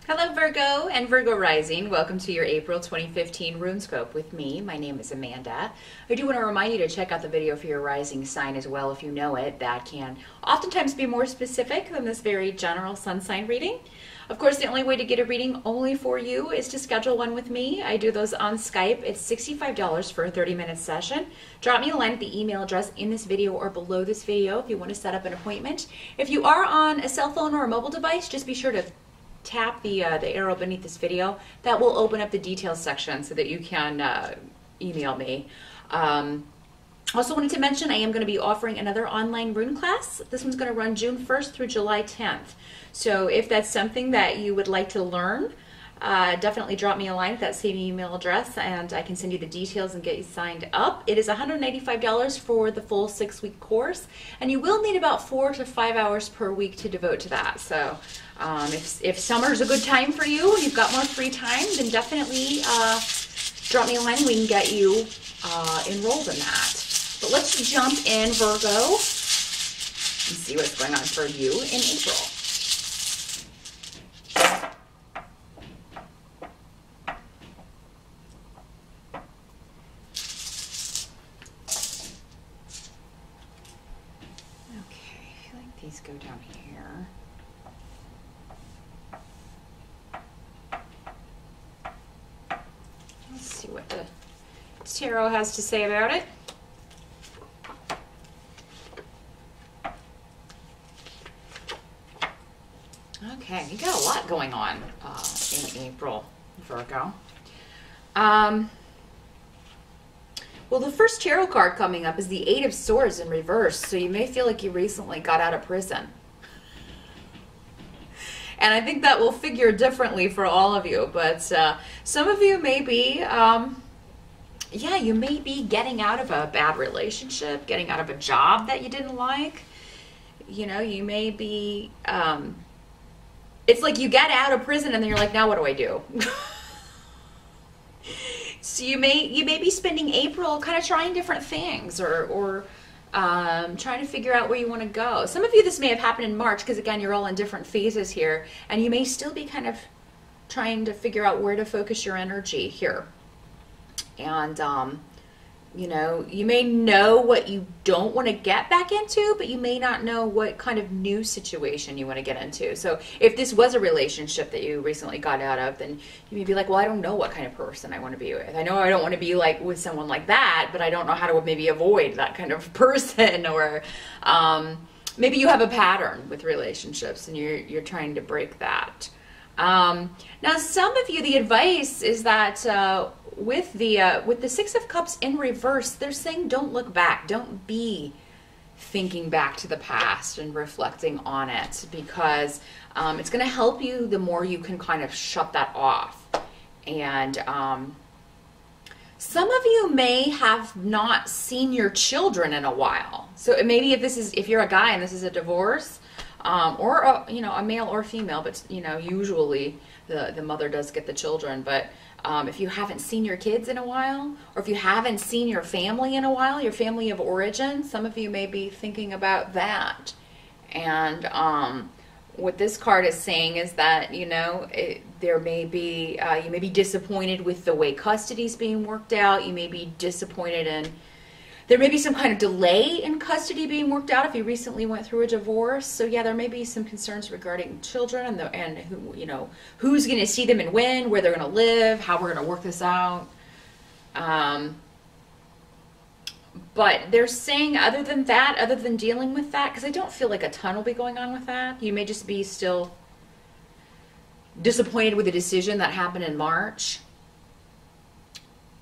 Hello Virgo and Virgo Rising. Welcome to your April 2015 Runescope with me. My name is Amanda. I do want to remind you to check out the video for your rising sign as well if you know it. That can oftentimes be more specific than this very general sun sign reading. Of course, the only way to get a reading only for you is to schedule one with me. I do those on Skype. It's $65 for a 30-minute session. Drop me a line at the email address in this video or below this video if you want to set up an appointment. If you are on a cell phone or a mobile device, just be sure to tap the arrow beneath this video. That will open up the details section so that you can email me. Also wanted to mention I am going to be offering another online rune class. This one's going to run June 1st through July 10th. So if that's something that you would like to learn, definitely drop me a line at that same email address and I can send you the details and get you signed up. It is $185 for the full 6-week course, and you will need about 4 to 5 hours per week to devote to that. So if summer's a good time for you and you've got more free time, then definitely drop me a line and we can get you enrolled in that. But let's jump in, Virgo, and see what's going on for you in April. These go down here. Let's see what the tarot has to say about it. Okay, you got a lot going on in April, Virgo. Well, the first tarot card coming up is the Eight of Swords in reverse, so you may feel like you recently got out of prison. And I think that will figure differently for all of you, but some of you may be, yeah, you may be getting out of a bad relationship, getting out of a job that you didn't like. You know, you may be, it's like you get out of prison and then you're like, now what do I do? So you may be spending April kind of trying different things or trying to figure out where you want to go. Some of you, this may have happened in March because, again, you're all in different phases here. And you may still be kind of trying to figure out where to focus your energy here. And, you know, you may know what you don't want to get back into, but you may not know what kind of new situation you want to get into. So if this was a relationship that you recently got out of, then you may be like, well, I don't know what kind of person I want to be with. I know I don't want to be like with someone like that, but I don't know how to maybe avoid that kind of person. Or maybe you have a pattern with relationships and you're trying to break that. Now, some of you, the advice is that with the Six of Cups in reverse, they're saying don't look back, don't be thinking back to the past and reflecting on it, because it's going to help you the more you can kind of shut that off. And some of you may have not seen your children in a while. So maybe if you're a guy and this is a divorce, or a male or female, but usually the mother does get the children. But if you haven't seen your kids in a while, or if you haven't seen your family in a while, your family of origin, some of you may be thinking about that. And what this card is saying is that there may be you may be disappointed with the way custody is being worked out. You may be disappointed in. There may be some kind of delay in custody being worked out if you recently went through a divorce. So yeah, there may be some concerns regarding children and who, who's going to see them and when, where they're going to live, how we're going to work this out. But they're saying other than that, other than dealing with that, because I don't feel like a ton will be going on with that. You may just be still disappointed with the decision that happened in March.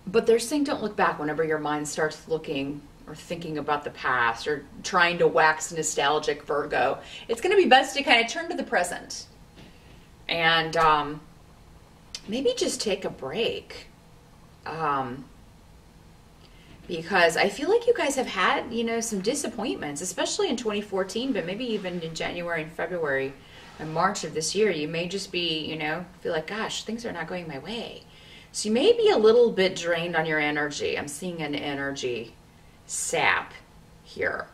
But they're saying don't look back whenever your mind starts looking or thinking about the past or trying to wax nostalgic, Virgo. It's going to be best to kind of turn to the present and maybe just take a break. Because I feel like you guys have had, some disappointments, especially in 2014, but maybe even in January and February and March of this year. You may just be, feel like, gosh, things are not going my way. So you may be a little bit drained on your energy. I'm seeing an energy sap here.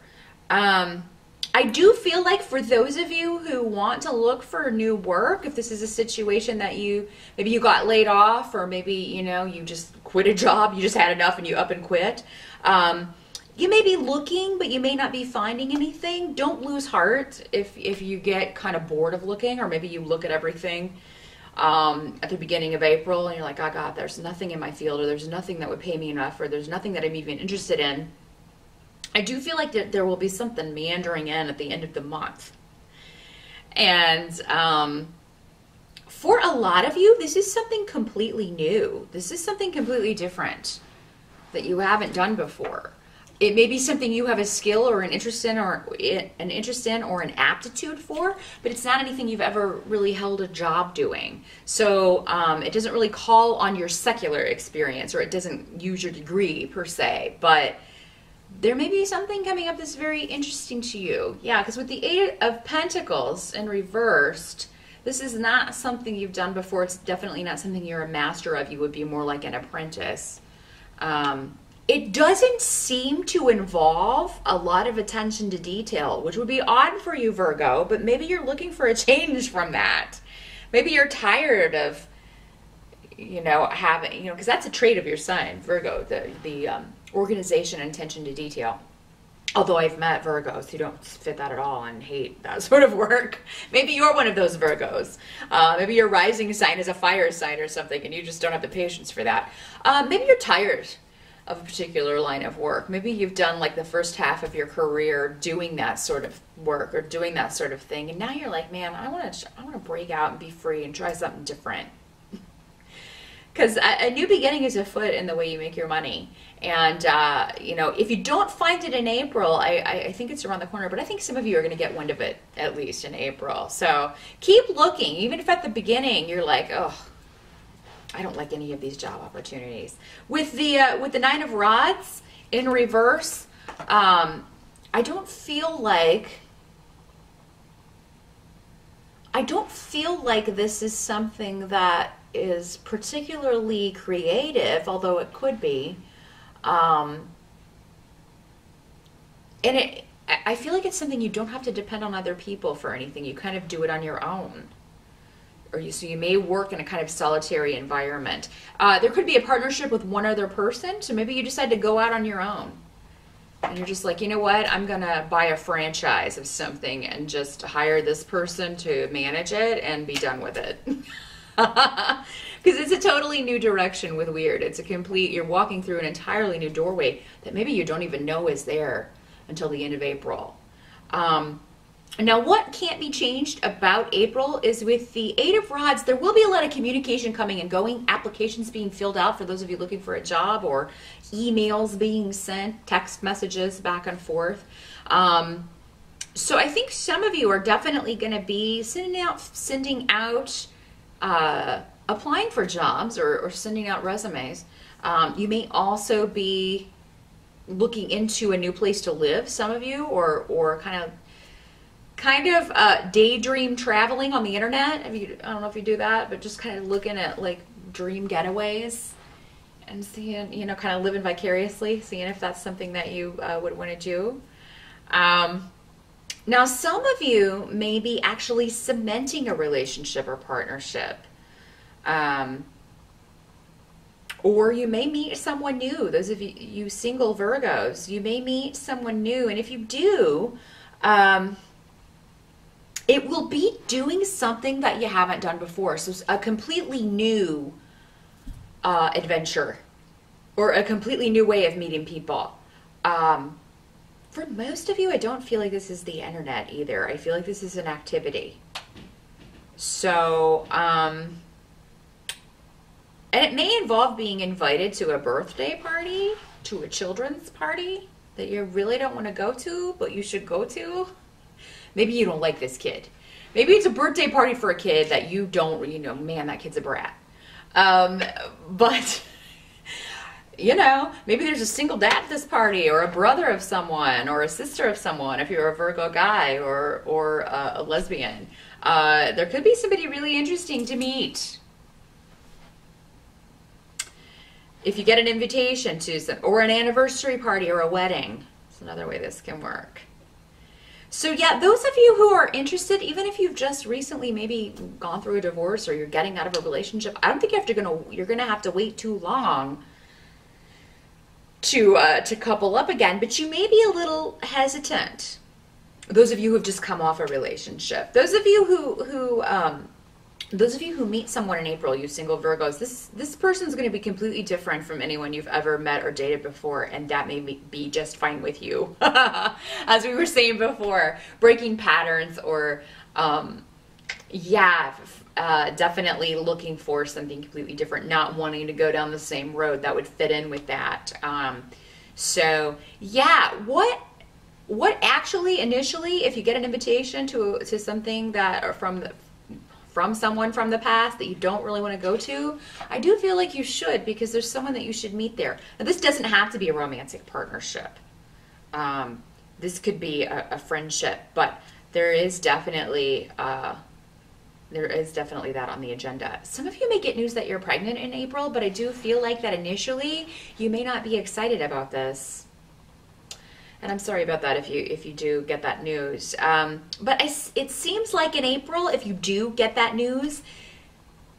I I do feel like for those of you who want to look for new work, if this is a situation that maybe you got laid off, or maybe, you know, you just quit a job, you just had enough and you up and quit. You may be looking, but you may not be finding anything. Don't lose heart if you get kind of bored of looking, or maybe you look at everything at the beginning of April and you're like, oh God, there's nothing in my field, or there's nothing that would pay me enough, or there's nothing that I'm even interested in. I do feel like there will be something meandering in at the end of the month. And for a lot of you, this is something completely new. This is something completely different that you haven't done before. It may be something you have a skill or an interest in, or an aptitude for, but it's not anything you've ever really held a job doing. So it doesn't really call on your secular experience, or it doesn't use your degree per se, but there may be something coming up that's very interesting to you. Yeah, because with the Eight of Pentacles in reversed, this is not something you've done before. It's definitely not something you're a master of. You would be more like an apprentice. It doesn't seem to involve a lot of attention to detail, which would be odd for you, Virgo, but maybe you're looking for a change from that. Maybe you're tired of, you know, having, you know, because that's a trait of your sign, Virgo, the organization and attention to detail. Although I've met Virgos who don't fit that at all and hate that sort of work. Maybe you're one of those Virgos. Maybe your rising sign is a fire sign or something and you just don't have the patience for that. Maybe you're tired of a particular line of work. Maybe you've done like the first half of your career doing that sort of work or doing that sort of thing, and now you're like, man, I want to break out and be free and try something different. Because a new beginning is afoot in the way you make your money. And, you know, if you don't find it in April, I think it's around the corner, but I think some of you are going to get wind of it at least in April. So keep looking, even if at the beginning you're like, oh, I don't like any of these job opportunities. With the Nine of Rods in reverse, I don't feel like this is something that is particularly creative, although it could be. And I feel like it's something you don't have to depend on other people for anything. You kind of do it on your own. So you may work in a kind of solitary environment. There could be a partnership with one other person, so maybe you decide to go out on your own. And you're just like, you know what, I'm going to buy a franchise of something and just hire this person to manage it and be done with it. Because it's a totally new direction with weird. It's a complete, you're walking through an entirely new doorway that maybe you don't even know is there until the end of April. Now, what can't be changed about April is with the Eight of Rods, there will be a lot of communication coming and going, applications being filled out for those of you looking for a job, or emails being sent, text messages back and forth. So I think some of you are definitely going to be sending out applying for jobs or sending out resumes. You may also be looking into a new place to live, some of you, or kind of daydream traveling on the internet. I don't know if you do that, but just kind of looking at like dream getaways and seeing, you know, kind of living vicariously, seeing if that's something that you would want to do. Now, some of you may be actually cementing a relationship or partnership. Or you may meet someone new. Those of you single Virgos, you may meet someone new. And if you do, it will be doing something that you haven't done before. So a completely new adventure, or a completely new way of meeting people. For most of you, I don't feel like this is the internet either. I feel like this is an activity. So, and it may involve being invited to a birthday party, to a children's party that you really don't want to go to, but you should go to. Maybe you don't like this kid. Maybe it's a birthday party for a kid that you don't, you know, man, that kid's a brat. But, you know, maybe there's a single dad at this party, or a brother of someone, or a sister of someone, if you're a Virgo guy, or a lesbian. There could be somebody really interesting to meet. If you get an invitation to some, or an anniversary party or a wedding, that's another way this can work. So yeah, those of you who are interested, even if you've just recently maybe gone through a divorce or you're getting out of a relationship, I don't think you're gonna have to wait too long to couple up again, but you may be a little hesitant. Those of you who have just come off a relationship, those of you who meet someone in April, you single Virgos, this person's going to be completely different from anyone you've ever met or dated before, and that may be just fine with you. As we were saying before, breaking patterns or, definitely looking for something completely different, not wanting to go down the same road that would fit in with that. So yeah, what actually initially, if you get an invitation to something that or from someone from the past that you don't really want to go to, I do feel like you should, because there's someone that you should meet there. Now, this doesn't have to be a romantic partnership. This could be a friendship, but there is definitely that on the agenda. Some of you may get news that you're pregnant in April, but I do feel like that initially you may not be excited about this. And I'm sorry about that if you do get that news. But it seems like in April, if you do get that news,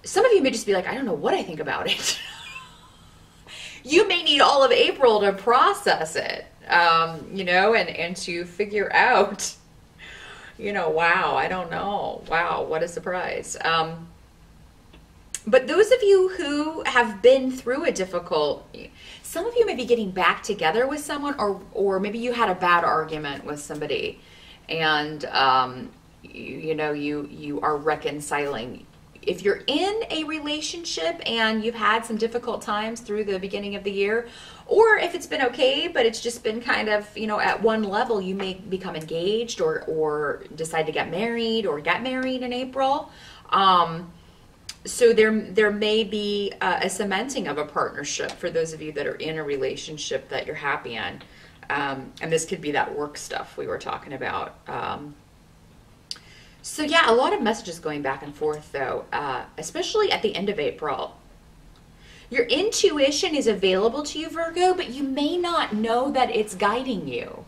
some of you may just be like, I don't know what I think about it. You may need all of April to process it, and to figure out, wow, I don't know. Wow, what a surprise. But those of you who have been through a difficult, some of you may be getting back together with someone, or maybe you had a bad argument with somebody, and you are reconciling. If you're in a relationship and you've had some difficult times through the beginning of the year, or if it's been okay, but it's just been kind of, at one level, you may become engaged or decide to get married in April. So there may be a cementing of a partnership for those of you that are in a relationship that you're happy in. And this could be that work stuff we were talking about. So yeah, a lot of messages going back and forth though, especially at the end of April. Your intuition is available to you, Virgo, but you may not know that it's guiding you.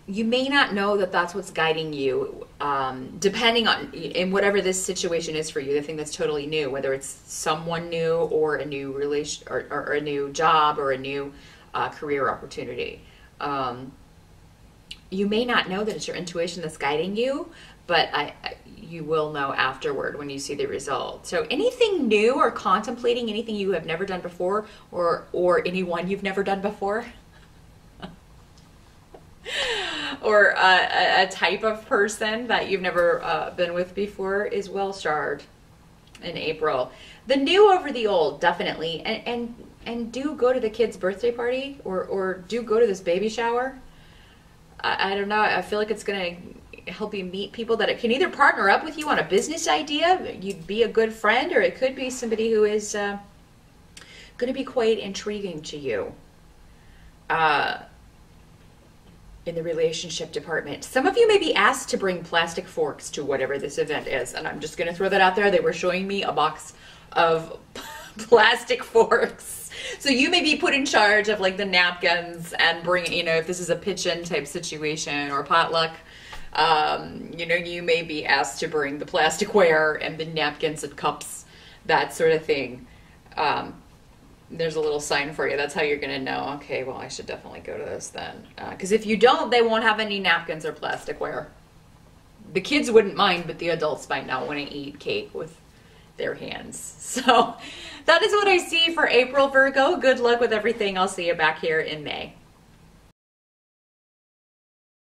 You may not know that that's what's guiding you, depending on, in whatever this situation is for you, the thing that's totally new, whether it's someone new or a new relation or a new job or a new career opportunity. You may not know that it's your intuition that's guiding you, but you will know afterward when you see the result. So anything new or contemplating anything you have never done before, or anyone you've never done before, or a type of person that you've never been with before is well starred in April. The new over the old, definitely. And do go to the kid's birthday party, or do go to this baby shower. I don't know. I feel like it's going to help you meet people that can either partner up with you on a business idea, you'd be a good friend, or it could be somebody who is going to be quite intriguing to you. In the relationship department. Some of you may be asked to bring plastic forks to whatever this event is, and I'm just going to throw that out there. They were showing me a box of plastic forks. So you may be put in charge of like the napkins and bring, if this is a pitch-in type situation or potluck, you may be asked to bring the plasticware and the napkins and cups, that sort of thing. There's a little sign for you. That's how you're going to know, okay, well, I should definitely go to this then. Because if you don't, they won't have any napkins or plasticware. The kids wouldn't mind, but the adults might not want to eat cake with their hands. So that is what I see for April, Virgo. Good luck with everything. I'll see you back here in May.